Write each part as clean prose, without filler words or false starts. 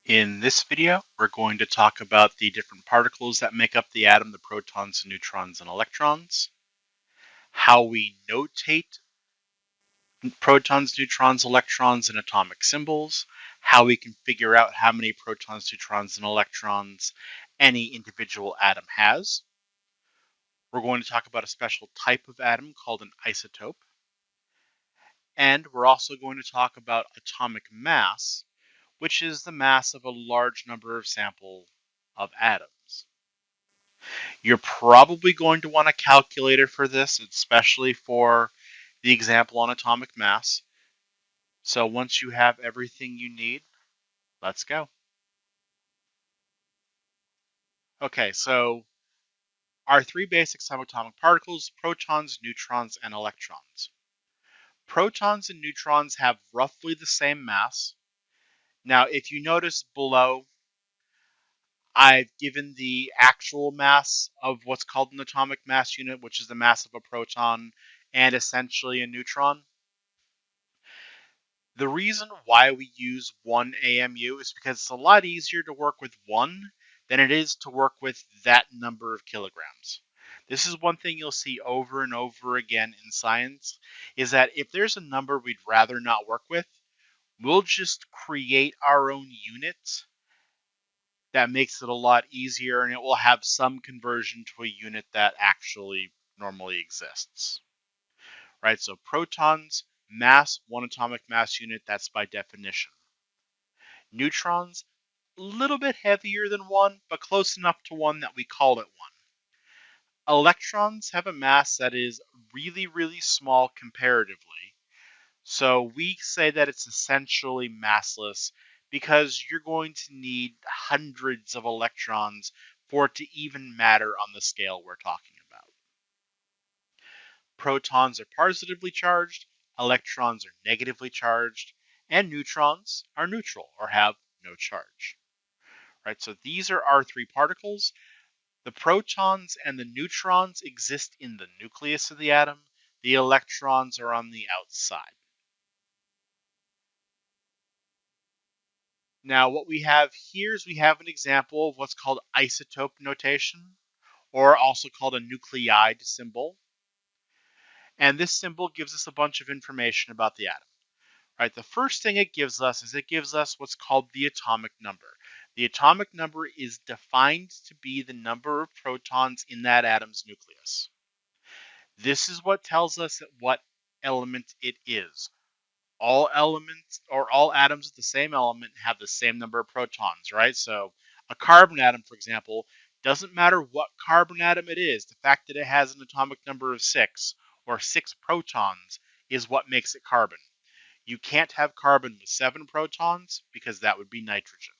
In this video, we're going to talk about the different particles that make up the atom, the protons, neutrons, and electrons, how we notate protons, neutrons, electrons, and atomic symbols, how we can figure out how many protons, neutrons, and electrons any individual atom has. We're going to talk about a special type of atom called an isotope. And we're also going to talk about atomic mass, which is the mass of a large number of samples of atoms. You're probably going to want a calculator for this, especially for the example on atomic mass. So once you have everything you need, let's go. Okay, so our three basic subatomic particles: protons, neutrons, and electrons. Protons and neutrons have roughly the same mass. Now, if you notice below, I've given the actual mass of what's called an atomic mass unit, which is the mass of a proton and essentially a neutron. The reason why we use 1 AMU is because it's a lot easier to work with 1 than it is to work with that number of kilograms. This is one thing you'll see over and over again in science, is that if there's a number we'd rather not work with, we'll just create our own unit that makes it a lot easier, and it will have some conversion to a unit that actually normally exists. Right, so protons, mass, 1 atomic mass unit, that's by definition. Neutrons, a little bit heavier than 1, but close enough to 1 that we call it 1. Electrons have a mass that is really, really small comparatively. So we say that it's essentially massless because you're going to need hundreds of electrons for it to even matter on the scale we're talking about. Protons are positively charged, electrons are negatively charged, and neutrons are neutral or have no charge. Right, so these are our three particles. The protons and the neutrons exist in the nucleus of the atom. The electrons are on the outside. Now, what we have here is we have an example of what's called isotope notation, or also called a nuclide symbol. And this symbol gives us a bunch of information about the atom. Right, the first thing it gives us is it gives us what's called the atomic number. The atomic number is defined to be the number of protons in that atom's nucleus. This is what tells us what element it is. All elements or all atoms of the same element have the same number of protons, right? So a carbon atom, for example, doesn't matter what carbon atom it is. The fact that it has an atomic number of 6 or 6 protons is what makes it carbon. You can't have carbon with 7 protons because that would be nitrogen.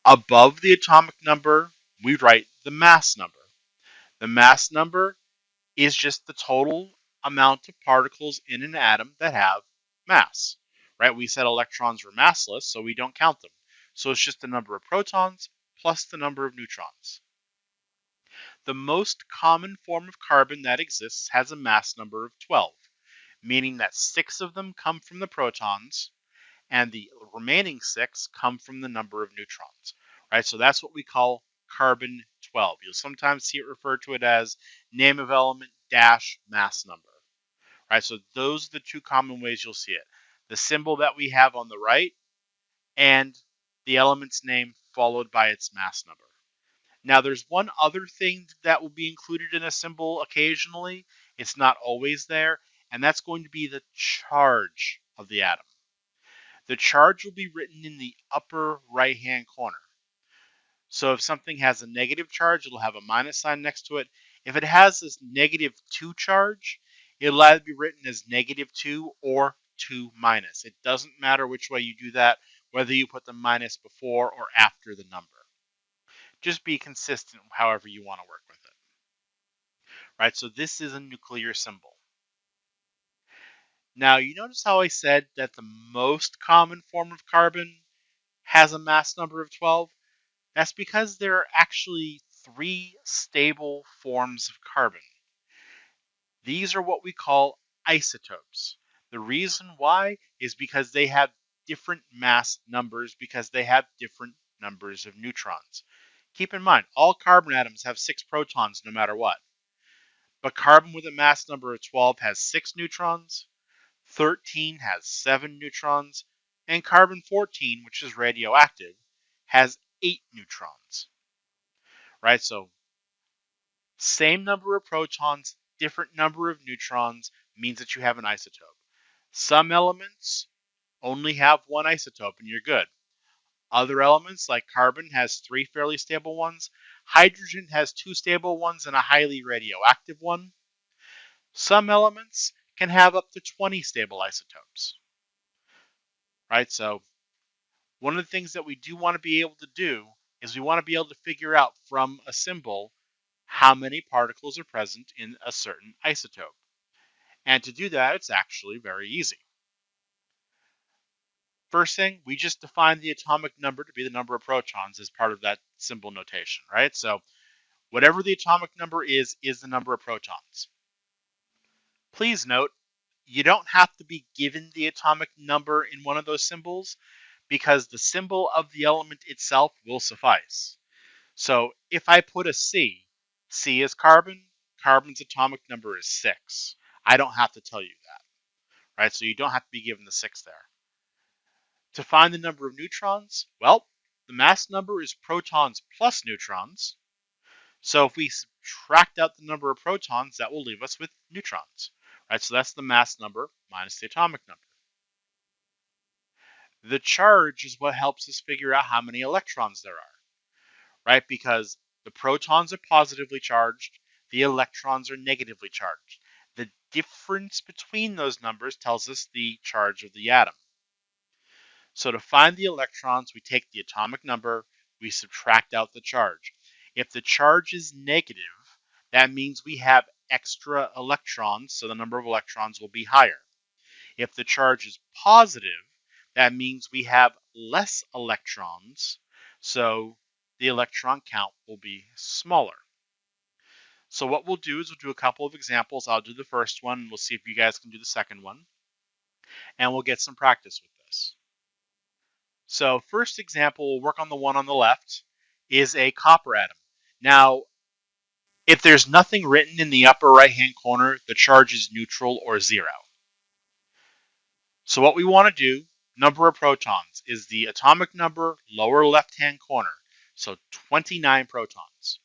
Above the atomic number, we write the mass number. The mass number is just the total amount of particles in an atom that have mass. Right? We said electrons were massless, so we don't count them. So it's just the number of protons plus the number of neutrons. The most common form of carbon that exists has a mass number of 12. Meaning that 6 of them come from the protons, and the remaining 6 come from the number of neutrons. Right, so that's what we call carbon 12. You'll sometimes see it referred to it as name of element dash mass number. Right, so those are the two common ways you'll see it. The symbol that we have on the right, and the element's name followed by its mass number. Now, there's one other thing that will be included in a symbol occasionally. It's not always there, and that's going to be the charge of the atom. The charge will be written in the upper right-hand corner. So if something has a negative charge, it'll have a minus sign next to it. If it has this -2 charge, it'll either be written as -2 or 2 minus. It doesn't matter which way you do that, whether you put the minus before or after the number. Just be consistent however you want to work with it. Right, so this is a nuclear symbol. Now, you notice how I said that the most common form of carbon has a mass number of 12? That's because there are actually 3 stable forms of carbon. These are what we call isotopes. The reason why is because they have different mass numbers because they have different numbers of neutrons. Keep in mind, all carbon atoms have 6 protons no matter what. But carbon with a mass number of 12 has 6 neutrons, 13 has 7 neutrons, and carbon 14, which is radioactive, has 8 neutrons. Right? So, same number of protons, different number of neutrons means that you have an isotope. Some elements only have one isotope and you're good. Other elements, like carbon, has 3 fairly stable ones. Hydrogen has 2 stable ones and a highly radioactive one. Some elements can have up to 20 stable isotopes. Right? So one of the things that we do want to be able to do is we want to be able to figure out from a symbol how many particles are present in a certain isotope. And to do that, it's actually very easy. First thing, we just define the atomic number to be the number of protons as part of that symbol notation, right? So whatever the atomic number is the number of protons. Please note, you don't have to be given the atomic number in one of those symbols because the symbol of the element itself will suffice. So if I put a C, C is carbon, carbon's atomic number is 6. I don't have to tell you that, right? So you don't have to be given the 6 there. To find the number of neutrons, well, the mass number is protons plus neutrons. So if we subtract out the number of protons, that will leave us with neutrons, right? So that's the mass number minus the atomic number. The charge is what helps us figure out how many electrons there are, right? Because the protons are positively charged, the electrons are negatively charged. The difference between those numbers tells us the charge of the atom. So to find the electrons, we take the atomic number, we subtract out the charge. If the charge is negative, that means we have extra electrons, so the number of electrons will be higher. If the charge is positive, that means we have less electrons, so the electron count will be smaller. So what we'll do is we'll do a couple of examples. I'll do the first one, and we'll see if you guys can do the second one, and we'll get some practice with this. So first example, we'll work on the one on the left, is a copper atom. Now, if there's nothing written in the upper right-hand corner, the charge is neutral or 0. So what we want to do, number of protons, is the atomic number, lower left-hand corner. So 29 protons.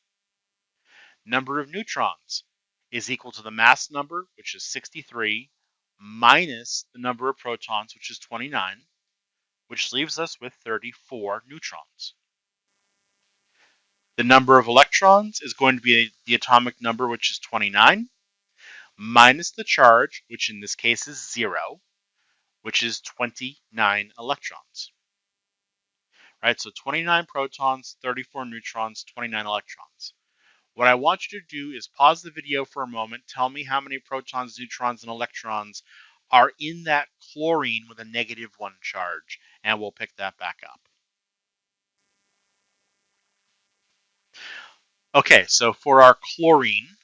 Number of neutrons is equal to the mass number, which is 63, minus the number of protons, which is 29, which leaves us with 34 neutrons. The number of electrons is going to be the atomic number, which is 29, minus the charge, which in this case is 0, which is 29 electrons. Right, so 29 protons, 34 neutrons, 29 electrons. What I want you to do is pause the video for a moment, tell me how many protons, neutrons, and electrons are in that chlorine with a -1 charge, and we'll pick that back up. Okay, so for our chlorine,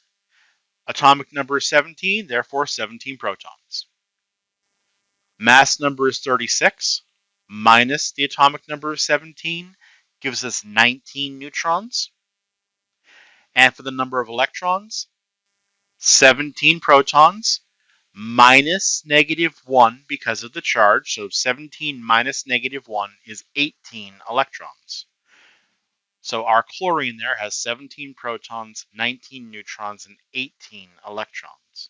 atomic number is 17, therefore 17 protons. Mass number is 36, minus the atomic number of 17, gives us 19 neutrons. And for the number of electrons, 17 protons, minus -1 because of the charge, so 17 minus -1 is 18 electrons. So our chlorine there has 17 protons, 19 neutrons, and 18 electrons.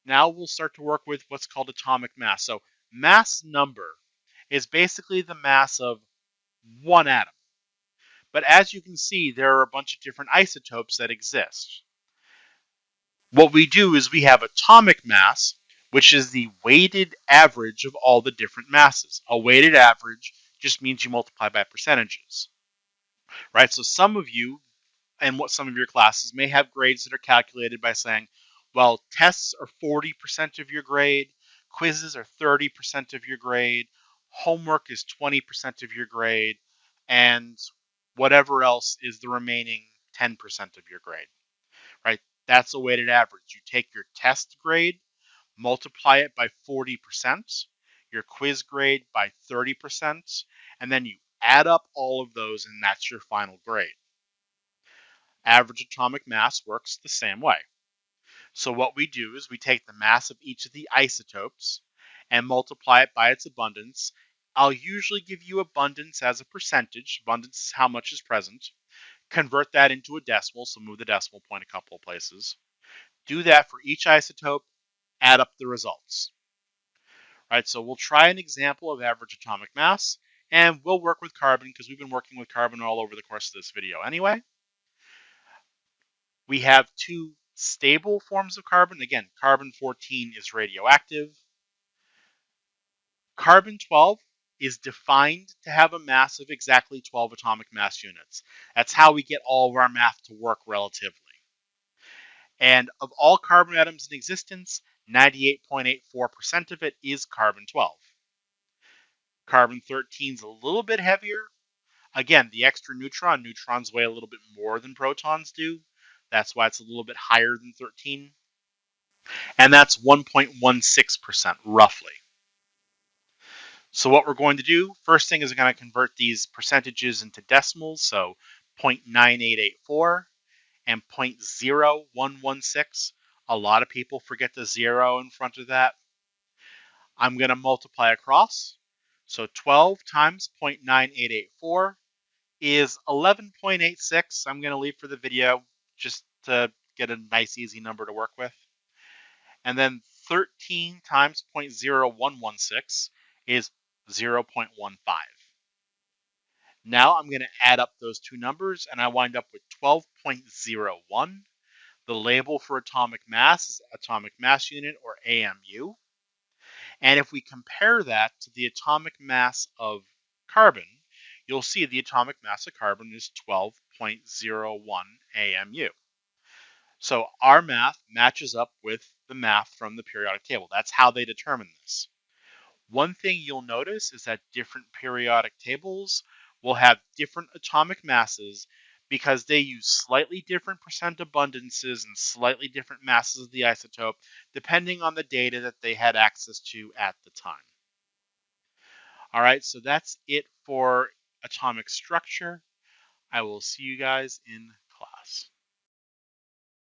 Now we'll start to work with what's called atomic mass. So mass number is basically the mass of one atom. But as you can see, there are a bunch of different isotopes that exist. What we do is we have atomic mass, which is the weighted average of all the different masses. A weighted average just means you multiply by percentages, right? So some of you and some of your classes may have grades that are calculated by saying, well, tests are 40% of your grade, quizzes are 30% of your grade, homework is 20% of your grade, and whatever else is the remaining 10% of your grade, right? That's a weighted average. You take your test grade multiply it by 40%, your quiz grade by 30%, and then you add up all of those, and that's your final grade. Average atomic mass works the same way. So what we do is we take the mass of each of the isotopes and multiply it by its abundance. I'll usually give you abundance as a percentage. Abundance is how much is present. Convert that into a decimal, so move the decimal point a couple of places. Do that for each isotope, add up the results. All right, so we'll try an example of average atomic mass, and we'll work with carbon because we've been working with carbon all over the course of this video anyway. We have two stable forms of carbon. Again, carbon-14 is radioactive. Carbon-12 is defined to have a mass of exactly 12 atomic mass units. That's how we get all of our math to work relatively. And of all carbon atoms in existence, 98.84% of it is carbon-12. Carbon-13 is a little bit heavier. Again, the extra neutrons weigh a little bit more than protons do. That's why it's a little bit higher than 13. And that's 1.16% roughly. So what we're going to do, first thing is we're going to convert these percentages into decimals, so 0.9884 and 0.0116. A lot of people forget the zero in front of that. I'm going to multiply across. So 12 times 0.9884 is 11.86. I'm going to leave for the video just to get a nice easy number to work with. And then 13 times 0.0116 is 0.15. Now I'm going to add up those two numbers, and I wind up with 12.01. The label for atomic mass is atomic mass unit, or AMU. And if we compare that to the atomic mass of carbon, you'll see the atomic mass of carbon is 12.01 AMU. So our math matches up with the math from the periodic table. That's how they determine this. One thing you'll notice is that different periodic tables will have different atomic masses because they use slightly different percent abundances and slightly different masses of the isotope depending on the data that they had access to at the time. All right, so that's it for atomic structure. I will see you guys in